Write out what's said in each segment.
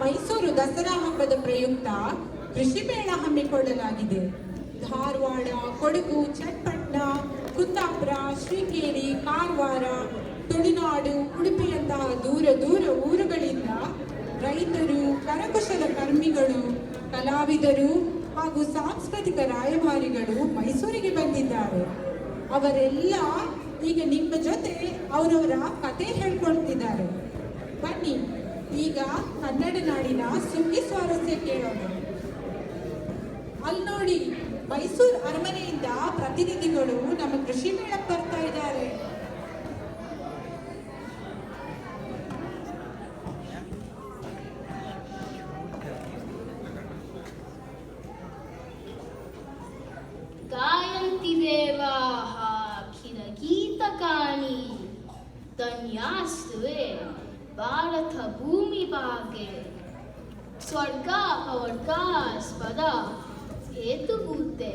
ಮೈಸೂರು ದಸರಾ ಹಬ್ಬದ ಪ್ರಯುಕ್ತ ಕೃಷಿ ಮೇಳ ಹಮ್ಮಿಕೊಳ್ಳಲಾಗಿದೆ. ಧಾರವಾಡ, ಕೊಡಗು, ಚನ್ನಪಟ್ಟಣ, ಕುಂದಾಪುರ, ಶ್ರೀಕೇರಿ, ಕಾರವಾರ, ತುಳುನಾಡು, ಉಡುಪಿಯಂತಹ ದೂರ ದೂರ ಊರುಗಳಿಂದ ರೈತರು, ಕರಕುಶಲ ಕರ್ಮಿಗಳು, ಕಲಾವಿದರು ಹಾಗೂ ಸಾಂಸ್ಕೃತಿಕ ರಾಯಭಾರಿಗಳು ಮೈಸೂರಿಗೆ ಬಂದಿದ್ದಾರೆ. ಅವರೆಲ್ಲ ಈಗ ನಿಮ್ಮ ಜೊತೆ ಅವರವರ ಕತೆ ಹೇಳ್ಕೊಳ್ತಿದ್ದಾರೆ. ಬನ್ನಿ ಈಗ ಕನ್ನಡ ನಾಡಿನ ಸುಗ್ಗಿ ಸ್ವಾರಸ್ಯ ಕೇಳೋಣ. ಅಲ್ಲಿ ನೋಡಿ, ಮೈಸೂರು ಅರಮನೆಯಿಂದ ಪ್ರತಿನಿಧಿಗಳು ನಮ್ಮ ಕೃಷಿ ಮೇಳಕ್ಕೆ ಬರ್ತಾ ಇದ್ದಾರೆ. ಗಾಯಂತಿ ದೇವಾಃ ಅಖಿಲ ಗೀತಕಾನಿ ಧನ್ಯಾಸ್ತುವೆ ಭಾರತ ಭೂಮಿ ಭಾಗೆ ಸ್ವರ್ಗ ಪವರ್ಗಾಸ್ಪದ ಹೇತುಭೂತೆ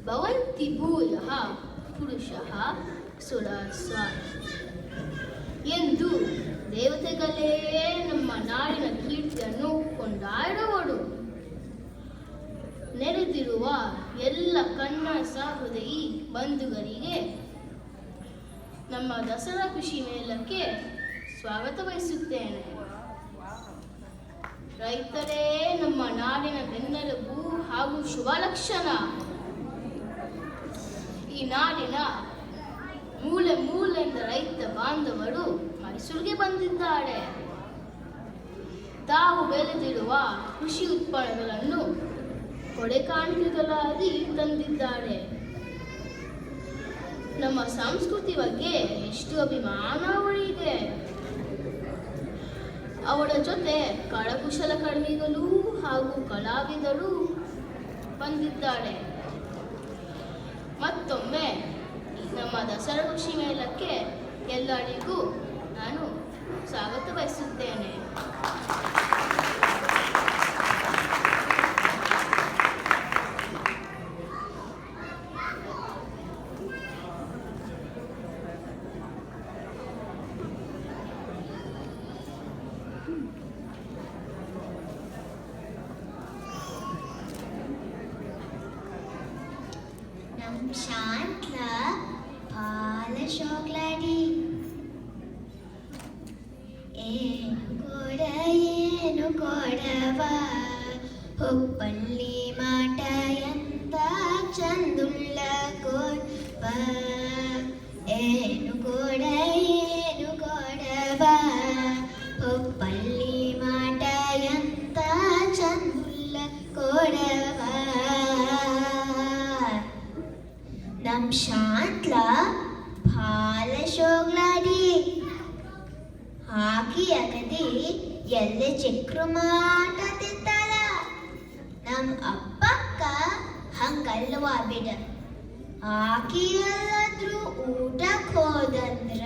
ಭವಂತಿ ಭೂಯಃ ಪುರುಷಃ ಸುರಸ್ವಾನ್ ಎಂದು ದೇವತೆಗಳೇ ನಮ್ಮ ನಾಡಿನ ಕೀರ್ತಿಯನ್ನು ಕೊಂಡಾಡುವರು. ನೆರೆದಿರುವ ಎಲ್ಲ ಕನ್ನಡ ಸಹೋದರಿ ಬಂಧುಗಳಿಗೆ ನಮ್ಮ ದಸರಾ ಕೃಷಿ ಮೇಳಕ್ಕೆ ಸ್ವಾಗತ ಬಯಸುತ್ತೇನೆ. ರೈತರೇ ನಮ್ಮ ನಾಡಿನ ಬೆನ್ನೆಲುಬು ಹಾಗೂ ಶುಭ ಲಕ್ಷಣ. ಈ ನಾಡಿನ ಮೂಲೆ ಮೂಲೆಯಿಂದ ರೈತ ಬಾಂಧವರು ಮೈಸೂರಿಗೆ ಬಂದಿದ್ದಾರೆ. ತಾವು ಬೆಳೆದಿರುವ ಕೃಷಿ ಉತ್ಪನ್ನಗಳನ್ನು ಕೊಡೆಕಾಣಿಕೆಗಳಾಗಿ ತಂದಿದ್ದಾರೆ. ನಮ್ಮ ಸಂಸ್ಕೃತಿ ಬಗ್ಗೆ ಎಷ್ಟು ಅಭಿಮಾನ ಅವರಿಗೆ. ಅವರ ಜೊತೆ ಕರಕುಶಲಕರ್ಮಿಗಳು ಹಾಗೂ ಕಲಾವಿದರು ಬಂದಿದ್ದಾರೆ. ಮತ್ತೊಮ್ಮೆ ನಮ್ಮ ದಸರಾ ಕೃಷಿ ಮೇಳಕ್ಕೆ ಎಲ್ಲರಿಗೂ ನಾನು ಸ್ವಾಗತ ಬಯಸುತ್ತೇನೆ. ಶಾಂತ ಪಾಲ ಶೋಕ್ಲಾಡಿ ಏನು ಕೊಡವ ಹುಬ್ಬಳ್ಳಿ ಮಾಟ ಎಂತ ಚಂದುಳ್ಳ ಕೊಡ್ವ ಏನು ಕೊಡವ ಹುಬ್ಬಳ್ಳಿ ಮಾಟ ಎಂತ ಚಂದುಳ್ಳ ಕೊಡವ ನಮ್ ಶಾಂತ್ಲ ಭಾಳ ಶೋಗ್ಲಾಡಿ ಹಾಕಿ ಅಗದಿ ಎಲ್ಲ ಚಕ್ರು ಮಾಟ ತಿಂತಾಳ. ನಮ್ ಅಪ್ಪಕ್ಕ ಹಂಗಲ್ವಾ ಬಿಡ. ಹಾಕಿ ಎಲ್ಲಾದ್ರೂ ಊಟಕ್ಕೆ ಹೋದಂದ್ರ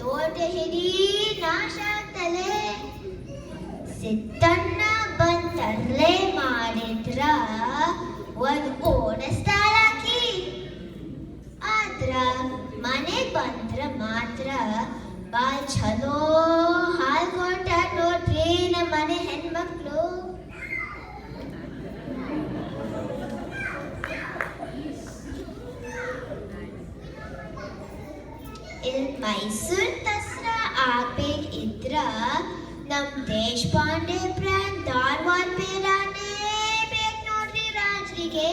ತೋಟ ಹಿಡಿ ನಾಶ ಆಗ್ತಲೆ. ಸಿತ್ತಣ್ಣ ಬಂತರ್ಲೆ ಮಾಡಿದ್ರ ಒಂದ್ ಓಡಿಸ್ತಾಳಾಕಿ. ಆದ್ರ ಮನೆ ಬಂದ್ರ ಮಾತ್ರ ಬಾಳ್ ಚಲೋ ಹಾಲ್ ಕೊಟ್ಟಾರ ನೋಡ್ರಿ ನಮ್ಮ ಮನೆ ಹೆಣ್ಮಕ್ಳು. ಇಲ್ಲಿ ಮೈಸೂರ್ ದಸರಾ ಆಗ್ಬೇಕಿದ್ರ ನಮ್ ದೇಶಪಾಂಡೆ ಬ್ರ್ಯಾಂಡ್ ಧಾರವಾಡ ಪೇರಾನೇ ಬೇಕು ನೋಡ್ರಿ ರಾಜ್ರಿಗೆ.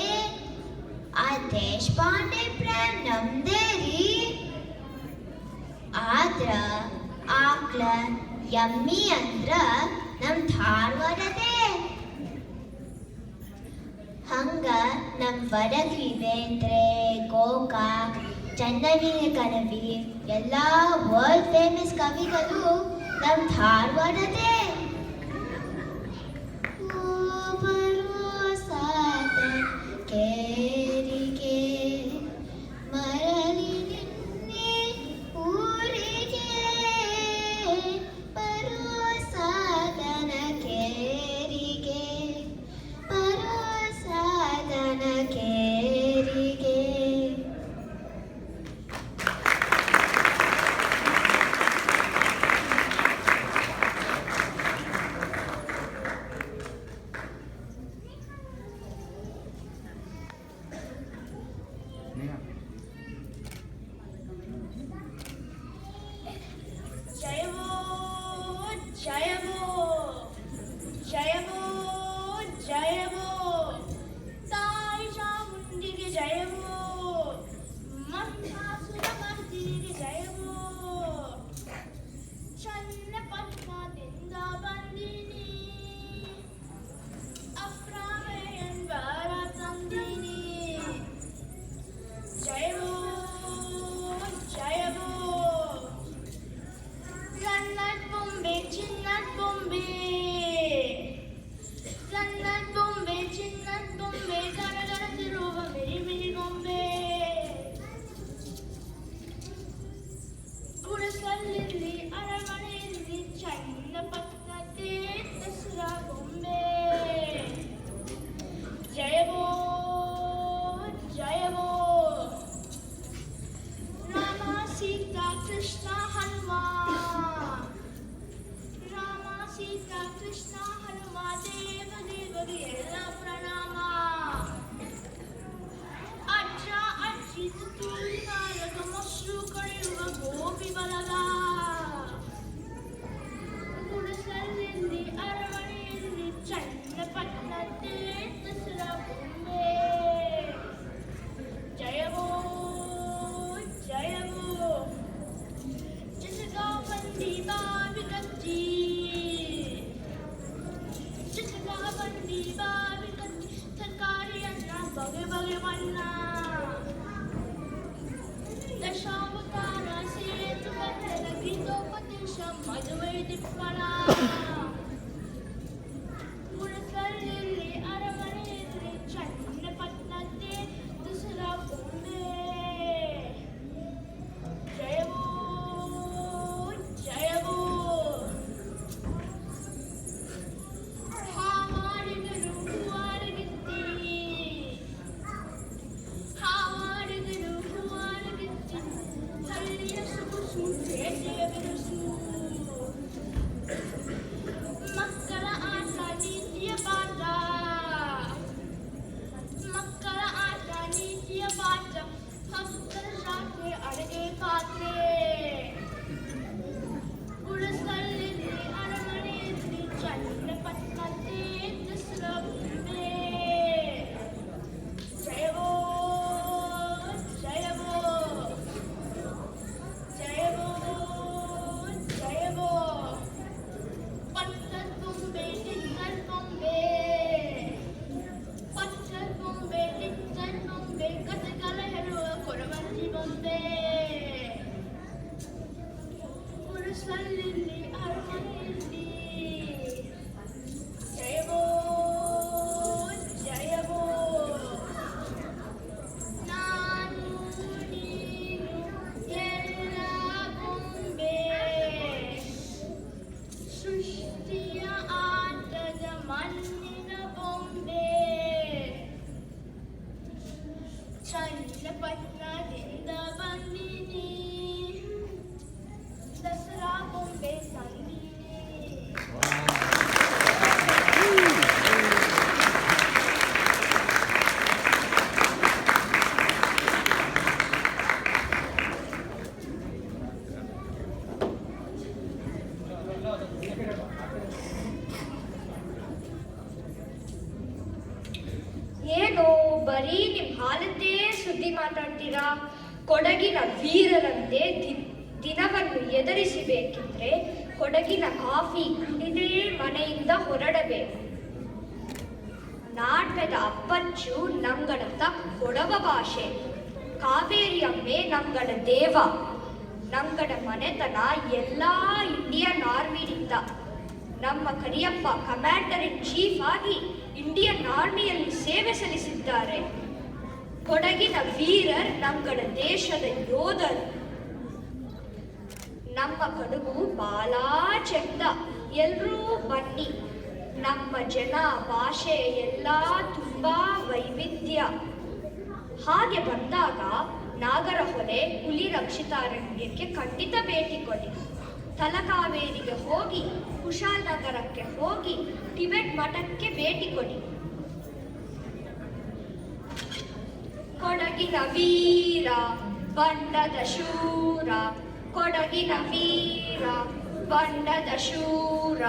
ಆ ದೇಶಪಾಂಡೆ ಬ್ರ್ಯಾಂಡ್ ನಮ್ದೇ ರೀ. ಆದ್ರ ಆಕ್ಳ ಯಮ್ಮಿ ಅಂದ್ರ ನಮ್ ಧಾರವಾಡದೇ. ಹಂಗ ನಮ್ ವಡಗ್ರಿ ಬೇಂದ್ರೆ, ಗೋಕಾಕ್, ಚನ್ನವೀರ ಕಣವಿ ಎಲ್ಲ ವರ್ಲ್ಡ್ ಫೇಮಸ್ ಕವಿಗಳು ನಮ್ ಧಾರವಾಡದೇ. ಕೇರಿಗೆ ಮರಳಿ ನಿನ್ನೆ ಊರಿಗೆ ಬರೋ ಸಾಧನ ಕೇರಿಗೆ ಬರೋ ಸಾಧನ ಕೇರಿಗೆ. ಕೃಷ್ಣ ಹನುಮ ರಾಮ ಸೀತಾ ಕೃಷ್ಣ ಹನುಮ ದೇವ ದೇವರಿಗೆ ಎಲ್ಲ ಪ್ರಣಾಮ ಅಜ್ಜ ಅಜ್ಜಿ ನಾಯಕ ಮೊಸರು ಕಳೆಯುವ ಗೋಪಿ ಬಲಗ ಗುಡಿಸಲಲ್ಲಿ ಅರಮನೆಯಲ್ಲಿ ಚನ್ನಪಟ್ಟಣದ್ದೇ ದಸರಾ ಬೊಂಬೆ ಜಯವೋ ಜಯವೋ ಜಸಗಾ ಬಂದಿ ಬಾವಿ ಕಜ್ಜಿ ಜಸಗಾ ಬಂದಿ ಬಾವಿ ಕಜ್ಜಿ ತರಕಾರಿ ಅನ್ನ ಬಗೆ ಬಗೆ ಬಣ್ಣ ದಶಾವತಾರ ಸೇತು ಬಂಧನ ಗೀತೋಪದೇಶ ಮದುವೆ ದಿಪ್ಪಣ ಗುಡಿಸಲಲ್ಲಿ ಅರಮನೆಯಲ್ಲಿ ಚನ್ನಪಟ್ಟಣದ್ದೇ ದಸರಾ ಬೊಂಬೆ ಜಯವೋ ಜಯವೋ ಹಾವಾಡಿದರು ಹೂವಾರಗಿತ್ತಿ ಹಾವಾಡಿದರು ಹೂವಾರಗಿತ್ತಿ ಹಳ್ಳಿಯ ಸೊಗಸು ಪೇಟೆಯ ಬಿರುಸು ಮಕ್ಕಳ ಆಟ ನೀತಿಯ ಪಾಠ ಮಕ್ಕಳ ಆಟ ನೀತಿಯ ಪಾಠ ಭಕ್ತರ ಶಾಖೆ ಅಡುಗೆ ಪಾತ್ರೆ ಗುಡಿಸಲಲ್ಲಿ ಅರಮನೆಯಲ್ಲಿ ಚನ್ನಪಟ್ಟಣದ್ದೇ ದಸರಾ ಬೊಂಬೆ ಜಯವೋ ಜಯವೋ ಜಯವೋ ಜಯವೋ ಪಟ್ಟದ ಬೊಂಬೆ ಟಿಕ್ಕರ್ ಬೊಂಬೆ ಪಟ್ಟದ ಬೊಂಬೆ ಟಿಕ್ಕರ್ ಬೊಂಬೆ ಕಥೆಗಳ ಹೇಳುವ ಕೊರವಂಜಿ ಬೊಂಬೆ ಗುಡಿಸಲಲ್ಲಿ ಅರಮನೆಯಲ್ಲಿ ಜಯವೋ ಜಯವೋ ನಾನು ನೀನು ಎಲ್ಲ ಬೊಂಬೆ ಸೃಷ್ಟಿಯ ಆಟದ ಮಣ್ಣಿನ ಬೊಂಬೆ ಚನ್ನಪಟ್ಟಣದಿಂದ ಬಂದಿನಿ ದಸರಾ ಬೊಂಬೆ ತಂದಿನಿ ಏನೋ ಬರೀ ನಿಮ್ ಹಾಲದ್ದೇ ಸುದ್ದಿ ಮಾತಾಡ್ತೀರಾ. ಕೊಡಗಿನ ವೀರರಂತೆ ದಿನವನ್ನು ಎದುರಿಸಬೇಕಿದ್ರೆ ಕೊಡಗಿನ ಕಾಫಿ ಕುಡಿದೇ ಮನೆಯಿಂದ ಹೊರಡಬೇಕು. ನಾಟಕದ ಅಪ್ಪಚ್ಚು ನಂಗಡತ ಕೊಡವ ಭಾಷೆ. ಕಾವೇರಿ ಅಮ್ಮೆ ನಂಗಡ ದೇವ. ನಂಗಡ ಮನೆತನ ಎಲ್ಲಾ ಇಂಡಿಯನ್ ಆರ್ಮಿಯಿಂದ. ನಮ್ಮ ಕರಿಯಪ್ಪ ಕಮಾಂಡರ್ ಇನ್ ಚೀಫ್ ಆಗಿ ಇಂಡಿಯನ್ ಆರ್ಮಿಯಲ್ಲಿ ಸೇವೆ ಸಲ್ಲಿಸಿದ್ದಾರೆ. ಕೊಡಗಿನ ವೀರರ್ ನಂಗಡ ದೇಶದ ಯೋಧರು. ನಮ್ಮ ಕೊಡಗು ಬಾಲಾ ಚೆಂದ. ಎಲ್ರೂ ಬನ್ನಿ. ನಮ್ಮ ಜನ ಭಾಷೆ ಎಲ್ಲ ತುಂಬಾ ವೈವಿಧ್ಯ. ಹಾಗೆ ಬಂದಾಗ ನಾಗರಹೊಳೆ ಹುಲಿ ರಕ್ಷಿತಾರಣ್ಯಕ್ಕೆ ಖಂಡಿತ ಭೇಟಿ ಕೊಡಿ. ತಲಕಾವೇರಿಗೆ ಹೋಗಿ, ಕುಶಾಲನಗರಕ್ಕೆ ಹೋಗಿ, ಟಿಬೆಟ್ ಮಠಕ್ಕೆ ಭೇಟಿ ಕೊಡಿ. ಕೊಡಗಿನ ವೀರ ಬಂಡದ ಶೂರ. ಕೊಡಗಿನ ವೀರ ಬಂಡದ ಶೂರ.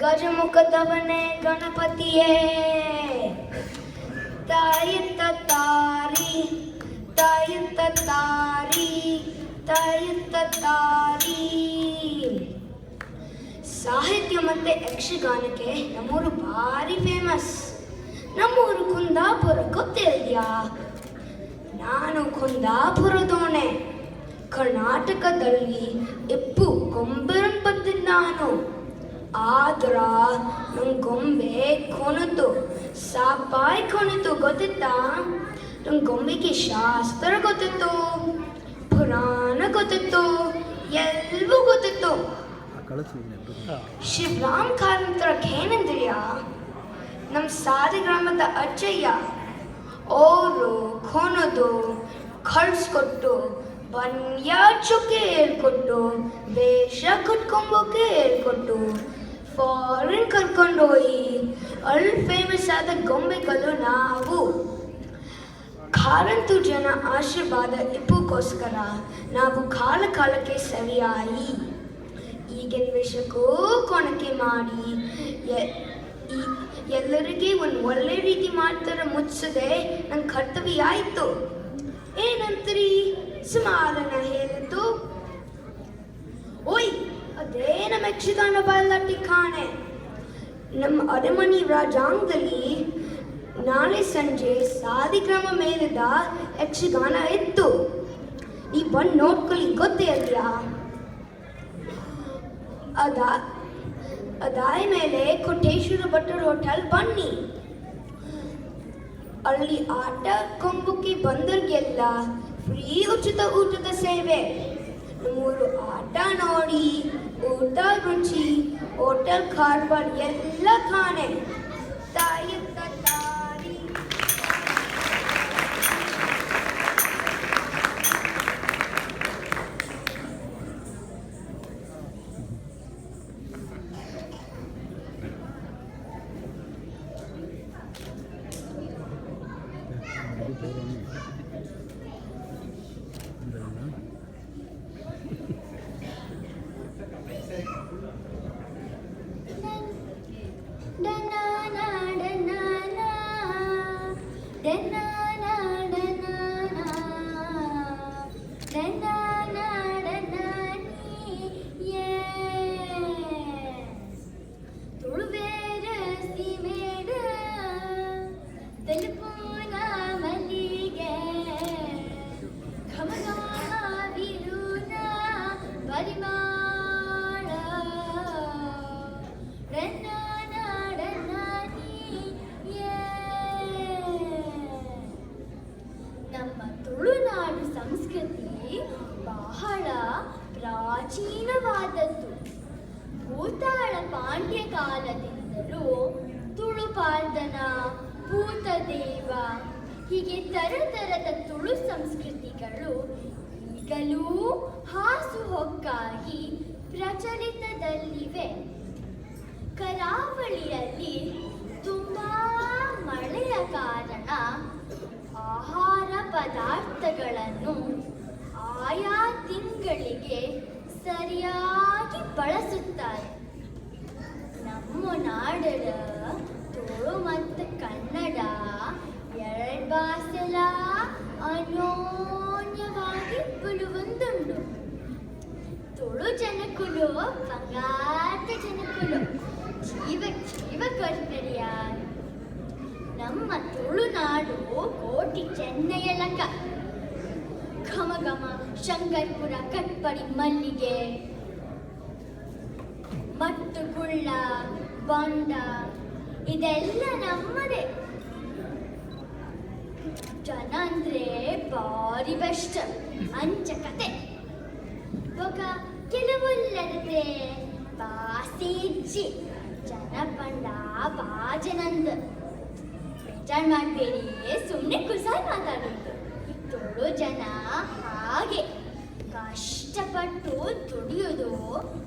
ಗಜಮುಖದವನೇ ಗಣಪತಿಯೇ ತಾಯಿತ್ತ ತಾರಿ ತಾಯಿತ್ತ ತಾರಿ ತಾಯಿತ್ತ ತಾರಿ. ಸಾಹಿತ್ಯ ಮತ್ತೆ ಯಕ್ಷಗಾನಕ್ಕೆ ನಮ್ಮೂರು ಭಾರಿ ಫೇಮಸ್. ನಮ್ಮೂರು ಕುಂದಾಪುರ ಗೊತ್ತಿದೆಯಾ? ನಾನು ಕುಂದಾಪುರದವನೇ. ಕರ್ನಾಟಕದಲ್ಲಿ ಎಪ್ಪು ಗೊಂಬೆರನ್ ಬಂದಿದ್ದ ನಾನು. ಆದ್ರ ನಂಗೆ ಗೊಂಬೆ ಕೊನತು ಸಾಪಾಯಿ ಕೊನತು ಗೊತ್ತಿತ್ತಾ? ನಂಗೆ ಗೊಂಬೆಗೆ ಶಾಸ್ತ್ರ ಗೊತ್ತಿತ್ತು, ಪುರಾಣ ಗೊತ್ತಿತ್ತು, ಎಲ್ಲವೂ ಗೊತ್ತಿತ್ತು. ಶಿವರಾಮ್ ಕಾರಂತರಕ್ಕೆ ಏನಂದ್ರಿಯ, ನಮ್ಮ ಸಾರಿ ಗ್ರಾಮದ ಅಜ್ಜಯ್ಯ ಅವರು ಕೊನದು ಕಳ್ಸ್ಕೊಟ್ಟು ಬನ್ಯ ಚುಕ್ಕೆ ಹೇಳ್ಕೊಟ್ಟು ವೇಷ ಕಟ್ಕೊಂಬೋಕೆ ಹೇಳ್ಕೊಟ್ಟು ಫಾರಿನ್ ಕರ್ಕೊಂಡೋಗಿ ಅಲ್ಲಿ ಫೇಮಸ್ ಆದ ಗೊಂಬೆಗಳು ನಾವು. ಕಾರಂತು ಜನ ಆಶೀರ್ವಾದ ಇಪ್ಪಕ್ಕೋಸ್ಕರ ನಾವು ಕಾಲಕ್ಕೆ ಸರಿಯಾಗಿ ಈಗಿನ ವೇಷಕ್ಕೂ ಕೊಣಕೆ ಮಾಡಿ ಎಲ್ಲರಿಗೆ ಒಂದು ಒಳ್ಳೆ ರೀತಿ ಮಾಡ್ತಾರೆ ಮುಚ್ಚದೆ ನನ್ನ ಕರ್ತವ್ಯ ಆಯಿತು. ಏನಂತೀರಿ? ಸುಮಾರನ ಹೇಳಿದ್ದು. ಓಯ್, ಅದೇ ನಮ್ಮ ಯಕ್ಷಗಾನ ಬಯಲಾಟ ಕಾಣೆ. ನಮ್ಮ ಅರಮನೆ ರಾಜಾಂಗದಲ್ಲಿ ನಾಳೆ ಸಂಜೆ ಸಾಲಿಗ್ರಾಮ ಮೇಲಿದ ಯಕ್ಷಗಾನ ಇತ್ತು. ಈ ಬಂದು ನೋಡ್ಕೊಳ್ಳಿ, ಗೊತ್ತೇ ಅಲ್ಯಾ? ಅದಾದ ಮೇಲೆ ಕೊಟ್ಟೇಶ್ವರ ಭಟ್ಟರ ಹೋಟೆಲ್ ಬನ್ನಿ. ಅಲ್ಲಿ ಆಟ ಕೊಂಬಕ್ಕೆ ಬಂದರಿಗೆಲ್ಲ ಫ್ರೀ ಉಚಿತ ಊಟದ ಸೇವೆ. ನಮ್ಮೂರು ಆಟ ನೋಡಿ ಊಟ ರುಚಿ ಹೋಟೆಲ್ ಕಾರವಾರ ಎಲ್ಲ ಕಾಣೆ. ತಾಯಿ ತಾರಿ ಪ್ರಾಚೀನವಾದದ್ದು. ಭೂತಾಳ ಪಾಂಡ್ಯ ಕಾಲದಿಂದಲೂ ತುಳುಪಾರ್ದನ, ಭೂತದೇವ ಹೀಗೆ ತರತರದ ತುಳು ಸಂಸ್ಕೃತಿಗಳು ಈಗಲೂ ಹಾಸುಹೊಕ್ಕಾಗಿ ಪ್ರಚಲಿತದಲ್ಲಿವೆ. ಕರಾವಳಿಯಲ್ಲಿ ತುಂಬಾ ಮಳೆಯ ಕಾರಣ ಆಹಾರ ಪದಾರ್ಥಗಳನ್ನು ಆಯಾ ತಿಂಗಳಿಗೆ ಸರಿಯಾಗಿ ಬಳಸುತ್ತಾರೆ. ನಮ್ಮ ನಾಡರ ತುಳು ಮತ್ತು ಕನ್ನಡ ಎರಡು ಭಾಷೆಲ ಅನ್ಯೋನ್ಯವಾಗಿ ಬಳುವಂದುಂಡು. ತುಳು ಜನಕುಲು ಬಂಗಾರದ ಜನಕುಲು ಜೀವ ಕೊಡ್ತರಿಯ. ನಮ್ಮ ತುಳುನಾಡು ಕೋಟಿ ಚೆನ್ನೈಯ ಲಕ. ಘಮ ಘಮ ಶಂಕರ್ಪುರ ಕಟ್ಪಡಿ ಮಲ್ಲಿಗೆ ಮತ್ತು ಗುಳ್ಳ ಬಾಂಡ ಇದೆಲ್ಲ ನಮ್ಮದೇ. ಜನ ಅಂದ್ರೆ ಭಾರಿ ಬೆಸ್ಟ್ ಅಂಚ ಕತೆ. ಒಗ ಕೆಲವುಲ್ಲದೆ ಬಾಸಿಜ್ಜಿ ಜನ ಪಂಡ ಬಾಜನಂದ. ಬೇಜಾರ್ ಮಾಡಬೇಡಿ, ಸುಮ್ಮನೆ ಕುಸಾಯಿ ಮಾತಾಡೋದು. ತುಳು ಜನ ಹಾಗೆ ಕಷ್ಟಪಟ್ಟು ದುಡಿಯೋದು,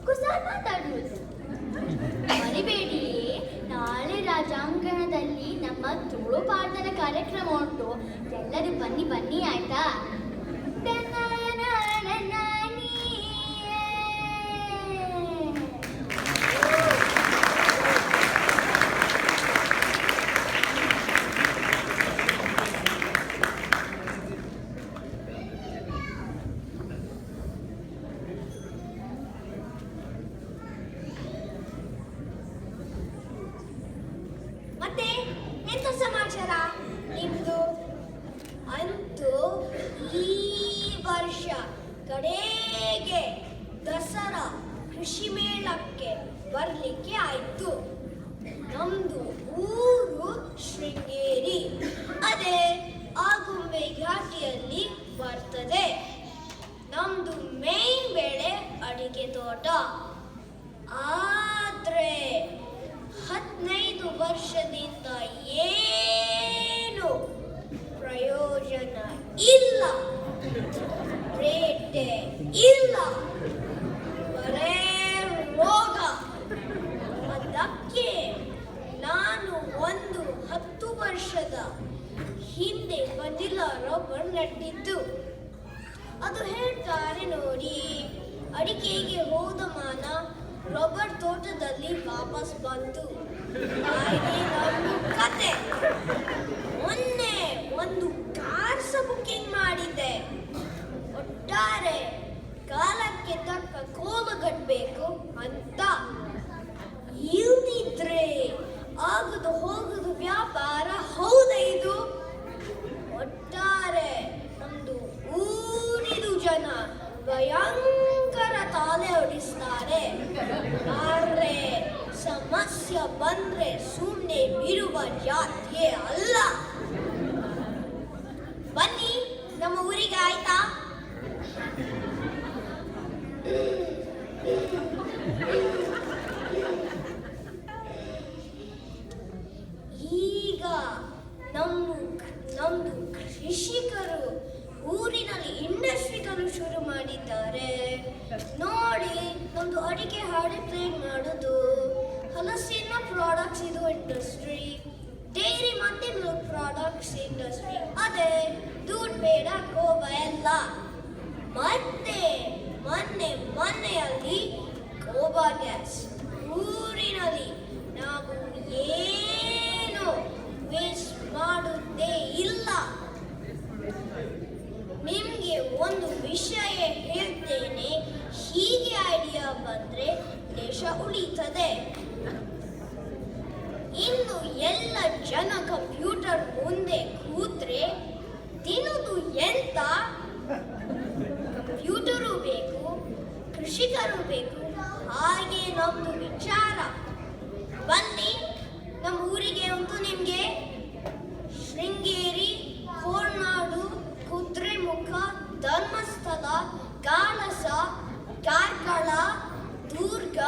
ಕುಸಾಯಿ ಮಾತಾಡುವುದು. ಮರಿಬೇಡಿ, ನಾಳೆ ರಾಜಾಂಗಣದಲ್ಲಿ ನಮ್ಮ ತುಳು ಪಾಠದ ಕಾರ್ಯಕ್ರಮ ಉಂಟು. ಎಲ್ಲರೂ ಬನ್ನಿ ಬನ್ನಿ, ಆಯ್ತಾ? ಮತ್ತೆ ಎಂತ ಸಮಾಚಾರ ನಿಮ್ದು? ಅಂತೂ ಈ ವರ್ಷ ಕಡೆಗೆ ದಸರಾ ಕೃಷಿ ಮೇಳಕ್ಕೆ ಬರ್ಲಿಕ್ಕೆ ಆಯ್ತು. ನಮ್ದು ಊರು ಶೃಂಗೇರಿ. ಅದೇ ಆಗುಂಬೆ ಜಾತಿಯಲ್ಲಿ ಬರ್ತದೆ. ನಮ್ದು ಮೇನ್ ಬೆಳೆ ಅಡಿಕೆ ತೋಟ. ಆದ್ರೆ 15 ವರ್ಷದಿಂದ ಏನು ಪ್ರಯೋಜನ ಇಲ್ಲ, ರೇಟೆ ಇಲ್ಲ, ಬರೇ ರೋಗ. ಅದಕ್ಕೆ ನಾನು ಒಂದು 10 ವರ್ಷದ ಹಿಂದೆ ವನಿಲಾ ರಬ್ಬರ್ ನೆಟ್ಟಿದ್ದು. ಅದು ಹೇಳ್ತಾರೆ ನೋಡಿ, ಅಡಿಕೆಗೆ ಹೋದ ಮಾನ ರಬ್ಬರ್ ತೋಟದಲ್ಲಿ ವಾಪಸ್ ಬಂತು. ಹಾಗೆ ನಮ್ಮ ಕತೆ. ಮೊನ್ನೆ ಒಂದು ಕಾರ್ಸ್ ಬುಕ್ಕಿಂಗ್ ಮಾಡಿದ್ದೆ. ಒಟ್ಟಾರೆ ಕಾಲಕ್ಕೆ ತಕ್ಕ ಕೋಲು ಕಟ್ಟಬೇಕು ಅಂತ. ಇಲ್ದಿದ್ರೆ ಆಗುದು ಹೋಗುದು ವ್ಯಾಪಾರ ಹೌದ ಇದು? ಒಟ್ಟಾರೆ ನಮ್ದು ಊರಿದು ಜನ ಭಯಂಕರ ತಾಲೆ ಹೊಡಿಸ್ತಾರೆ. ಆದ್ರೆ ಸಮಸ್ಯೆ ಬಂದ್ರೆ ಸುಮ್ಮನೆ ಬಿಡುವ ಜಾತಿಯೇ ಅಲ್ಲ. ಬನ್ನಿ ನಮ್ಮ ಊರಿಗೆ, ಆಯ್ತಾ? ಈಗ ನಮ್ದು ಕೃಷಿಕರು ಊರಿನಲ್ಲಿ ಇಂಡಸ್ಟ್ರಿಗಳು ಶುರು ಮಾಡಿದ್ದಾರೆ ನೋಡಿ. ನಮ್ದು ಅಡಿಕೆ ಹಾಳೆ ಪ್ಲೇಟ್ ಮಾಡೋದು, ಹಲಸಿನ ಪ್ರಾಡಕ್ಟ್ಸ್ ಇದು ಇಂಡಸ್ಟ್ರಿ, ಡೈರಿ ಮತ್ತೆ ಮಿಲ್ಕ್ ಪ್ರಾಡಕ್ಟ್ಸ್ ಇಂಡಸ್ಟ್ರಿ, ಅದೇ ದುಡ್ಡು ಬೇಡ ಕೋಬ ಎಲ್ಲ. ಮತ್ತೆ ಮೊನ್ನೆಯಲ್ಲಿ ಕೋಬಾ ಗ್ಯಾಸ್ ಊರಿನಲ್ಲಿ ನಾವು ಏನು ವೇಸ್ಟ್ ಮಾಡುವುದೇ ಇಲ್ಲ. ನಿಮ್ಗೆ ಒಂದು ವಿಷಯ ಹೇಳ್ತೇನೆ, ಹೀಗೆ ಐಡಿಯಾ ಬಂದ್ರೆ ದೇಶ ಉಳಿತದೆ. ಇನ್ನು ಎಲ್ಲ ಜನ ಕಂಪ್ಯೂಟರ್ ಮುಂದೆ ಕೂತ್ರೆ ತಿನ್ನೋದು ಎಂತ? ಕಂಪ್ಯೂಟರು ಬೇಕು, ಕೃಷಿಕರು ಬೇಕು. ಹಾಗೆ ನಮ್ದು ವಿಚಾರ. ಬನ್ನಿ ನಮ್ಮ ಊರಿಗೆ ಉಂಟು ನಿಮ್ಗೆ. ಶೃಂಗೇರಿ, ಹೋರ್ನಾಡು, ಕುದ್ರೆಮುಖ, ಧರ್ಮಸ್ಥಳ, ಕಾಳಸ, ಕಾರ್ಕಳ, ದುರ್ಗ,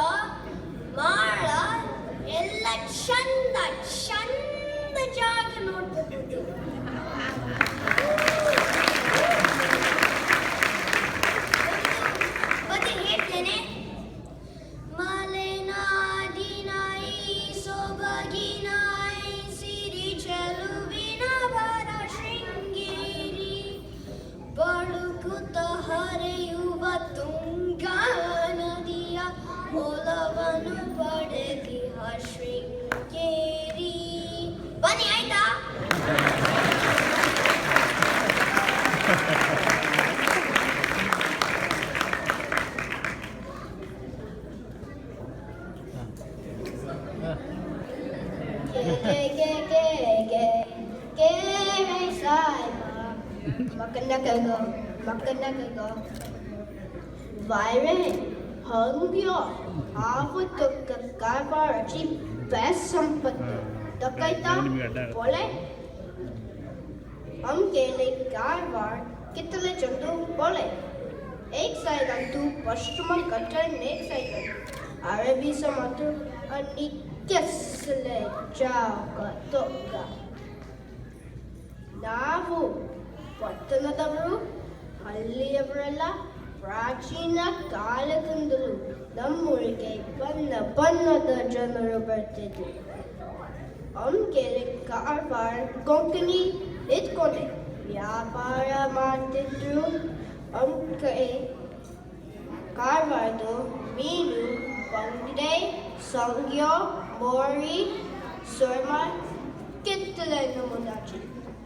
ಮಾಳ ಎಲ್ಲ ಚಂದ ಚಂದ ಜಾಗ ನೋಡ್ಬಹುದು. ಮತ್ತೆ ಹೇಳ್ತೇನೆ, ಮಲೆನಾಡಿನಾಯಿ ಸೊಬಗಿನಾಯಿ ಸಿರಿ ಚೆಲುವಿನ ಬರ ಶೃಂಗೇರಿ, ಬಳುಕುತ್ತ ಹರಿಯುವ ತುಂಗಾ ನದಿಯ ಒಲವನ್ನು ಪಡೆದಿಹ ಶೃಂಗೇರಿ. ಬನ್ನಿ ಆಯ್ತಾ? Makan Viren, Hangyo, Avuto Kavarachi, Best Sampatu, Takaita, Pole, Kele Garvar, Kitale Chandu, Pole, Egg side and two, Pashtuman Cutter, next side, Arabi Samatu, and Nikesle Jaka Toka. Navu, Patanadaru, ಅಲ್ಲಿಯವರೆಲ್ಲ ಪ್ರಾಚೀನ ಕಾಲದಿಂದಲೂ ನಮ್ಮೂರಿಗೆ ಬಣ್ಣದ ಜನರು ಬರ್ತಿದ್ರು. ಅಂಕೆಲೆ ಕಾರ್ವಾರ ಕೊಂಕಣಿ ಇಟ್ಕೊಂಡೆ ವ್ಯಾಪಾರ ಮಾಡ್ತಿದ್ರು. ಅಂಕೆ ಕಾರ್ವಾರದು ಮೀನು, ಬಂಗಡೆ, ಸಂಗ್ಯೋ, ಮೋರಿ, ಸೊರ್ಮ, ಕಿತ್ತಲೆಯನ್ನು ಮುಂದಾಚಿ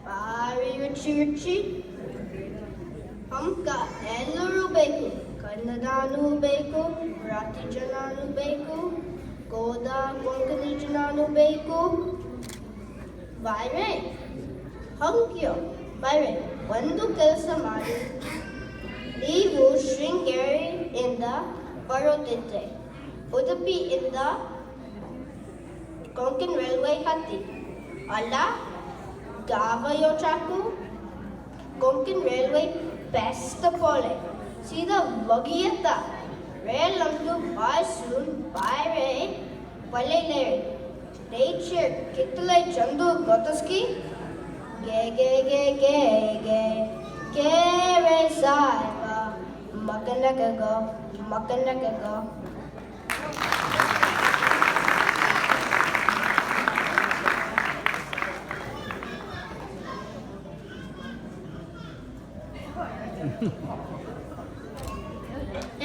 ಭಾರಿ ರುಚಿ. हमका ಎಲ್ಲರೂ ಬೇಕು, ಕನ್ನಡನೂ ಬೇಕು, ಮರಾಠಿ ಜನನೂ ಬೇಕು, ಗೋದಾ ಕೊಂಕಣಿ ಜನನೂ ಬೇಕು. ಬಾಯ್ರೆ ಹಂಕ್ಯೋ ಬಾಯ್ರೆ, ಒಂದು ಕೆಲಸ ಮಾಡಿ. ನೀವು ಶೃಂಗೇರಿಯಿಂದ ಬರೋದಿದ್ರೆ ಉಡುಪಿಯಿಂದ ಕೊಂಕಣ್ ರೈಲ್ವೆ ಹತ್ತಿ, ಅಲ್ಲ ಗಾವಯೋಚಾಕು Konkan Railway past the pole. Sida Vagieta. Rail unto by soon, by ray, Palele. Nature, Kittle Chandu Gotoski. Kere Saiva. Makanakago, Makanakago.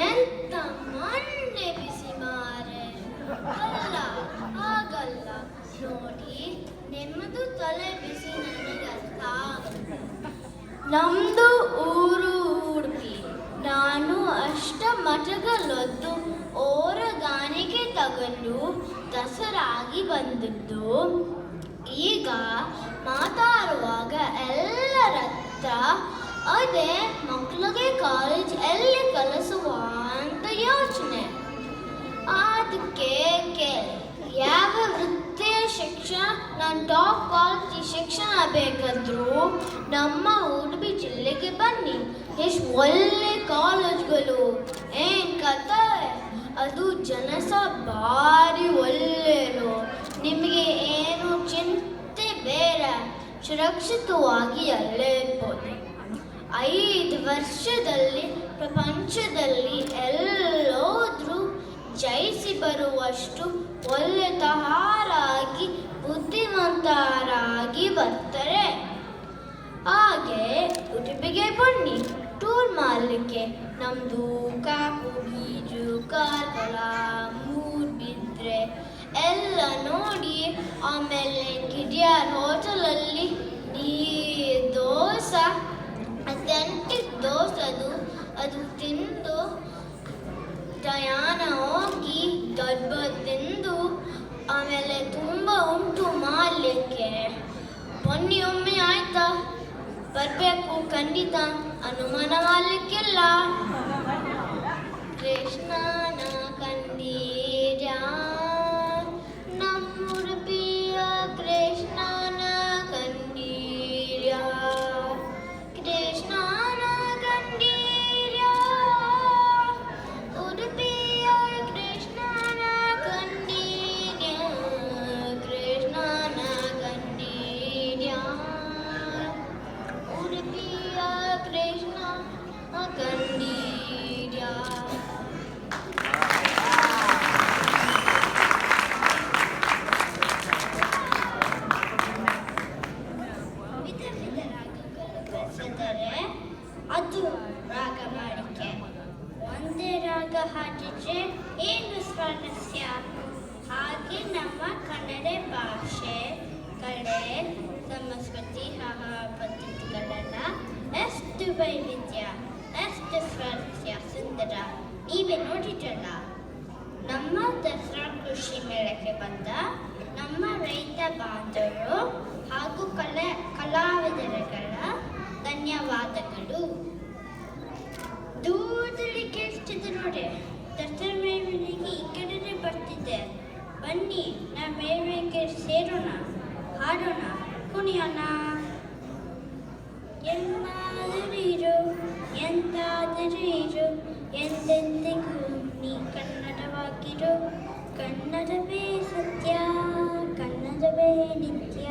ಎಂತ ಮೊನ್ನೆ ಬಿಸಿ ಮಾರೆ ಅಲ್ಲ ಹಾಗಲ್ಲ ನೋಡಿ ನಿಮ್ಮದು ತಲೆ ಬಿಸಿ ನನಗರ್ಥ ನಮ್ದು ಊರು ಉಡುಪಿ ನಾನು ಅಷ್ಟ ಮಠಗಳೊದ್ದು ಓರಗಾನಿಗೆ ತಗೊಂಡು ದಸರಾಗಿ ಬಂದದ್ದು ಈಗ ಮಾತಾಡುವಾಗ ಎಲ್ಲರ ಹತ್ರ ಅದೇ ಮಕ್ಕಳಿಗೆ ಕಾಲೇಜ್ ಎಲ್ಲಿ ಕಲಿಸುವ ಅಂತ ಯೋಚನೆ ಅದಕ್ಕೆ ಯಾವ ವೃತ್ತಿಯ ಶಿಕ್ಷಣ ನಾನು ಟಾಪ್ ಕ್ವಾಲಿಟಿ ಶಿಕ್ಷಣ ಬೇಕಾದ್ರೂ ನಮ್ಮ ಉಡುಪಿ ಜಿಲ್ಲೆಗೆ ಬನ್ನಿ ಎಷ್ಟು ಒಳ್ಳೆ ಕಾಲೇಜ್ಗಳು ಏನ್ ಕತೆ ಅದು ಜನಸ ಭಾರಿ ಒಳ್ಳೆಯದು ನಿಮಗೆ ಏನು ಚಿಂತೆ ಬೇಡ ಸುರಕ್ಷಿತವಾಗಿ ಅಲ್ಲೇ ಇರ್ಬೋದು 5 ವರ್ಷದಲ್ಲಿ ಪ್ರಪಂಚದಲ್ಲಿ ಎಲ್ಲೋದ್ರೂ ಜಯಿಸಿ ಬರುವಷ್ಟು ಒಳ್ಳೆತಹಾರಾಗಿ ಬುದ್ಧಿವಂತರಾಗಿ ಬರ್ತಾರೆ ಹಾಗೆ ಉಡುಪಿಗೆ ಬನ್ನಿ ಟೂರ್ ಮಾಡಲಿಕ್ಕೆ ನಮ್ಮದು ಕಾಪು ಬೀಜು ಕಾರ್ಕಳ ಮೂಡ್ಬಿದ್ರೆ ಎಲ್ಲ ನೋಡಿ ಆಮೇಲೆ ಗಿರಿಯಾರ್ ಹೋಟೆಲಲ್ಲಿ ನೀರು ದೋಸೆ ಅಥೆಂಟಿಕ್ ದೋಸೆ ಅದು ತಿಂದು ಪ್ರಯಾಣ ಹೋಗಿ ದೊಡ್ಡ ತಿಂದು ಆಮೇಲೆ ತುಂಬ ಉಂಟು ಮಾಡಲಿಕ್ಕೆ ಮೊನ್ನೆ ಒಮ್ಮೆ ಆಯ್ತಾ ಬರಬೇಕು ಖಂಡಿತ ಅನುಮಾನ ಮಾಡಲಿಕ್ಕಿಲ್ಲ ಕೃಷ್ಣನ ಕಂಡೀರ ನಮ್ಮುಡುಪಿಯ ಕೃಷ್ಣನ ಕಂಡೀರ ಕೃಷ್ಣನ ಕಂಡೀರ ಉಡುಪಿಯ ಕೃಷ್ಣನ ಕಂಡೀರ ಕೃಷ್ಣನ ಕಂಡೀರ ಉಡುಪಿಯ ಕೃಷ್ಣ ಕಂಡೀರ ವಿಧ ವಿಧ ರಾಗಗಳು ಬೆಸೆದರೆ ಅದು ರಾಗ ಮಾಡಿಕೆ ಒಂದೇ ರಾಗ ಹಾಡಿದ್ರೆ ಏನು ಸ್ವಾರಸ್ಯ ಹಾಗೆ ನಮ್ಮ ಕನ್ನಡ ಭಾಷೆ ಕಲೆ ಸಂಸ್ಕೃತಿ ಪದ್ಧತಿಗಳೆಲ್ಲ ಎಷ್ಟು ವೈವಿಧ್ಯ ಎಷ್ಟು ಸ್ವಾರಸ್ಯ ಸುಂದರ ನೀವೇ ನೋಡಿದ್ರಲ್ಲ ನಮ್ಮ ದಸರಾ ಕೃಷಿ ಮೇಳಕ್ಕೆ ಬಂದ ನಮ್ಮ ರೈತ ಬಾಂಧವರು ಹಾಗೂ ಕಲಾವಿದರುಗಳ ಧನ್ಯವಾದಗಳು ದೂರದಲ್ಲಿ ಕೇಳಿಸ್ತಿದೆ ನೋಡಿ ದಸರಾ ಮೇಳಕ್ಕೆ ಈ ಕಡೆನೇ ಬರ್ತಿದ್ದೆ ಬನ್ನಿ ನಾ ಮೇಳಕ್ಕೆ ಸೇರೋಣ ಹಾಡೋಣ ಕುಣಿಯೋಣ ಎಲ್ಲಾದರಿರು ಎಂತಾದರಿರು ಎಂದೆಂದಿಗೂ ನೀ ಕನ್ನಡವಾಗಿರು ಕನ್ನಡವೇ ಸತ್ಯ ಕನ್ನಡವೇ ನಿತ್ಯ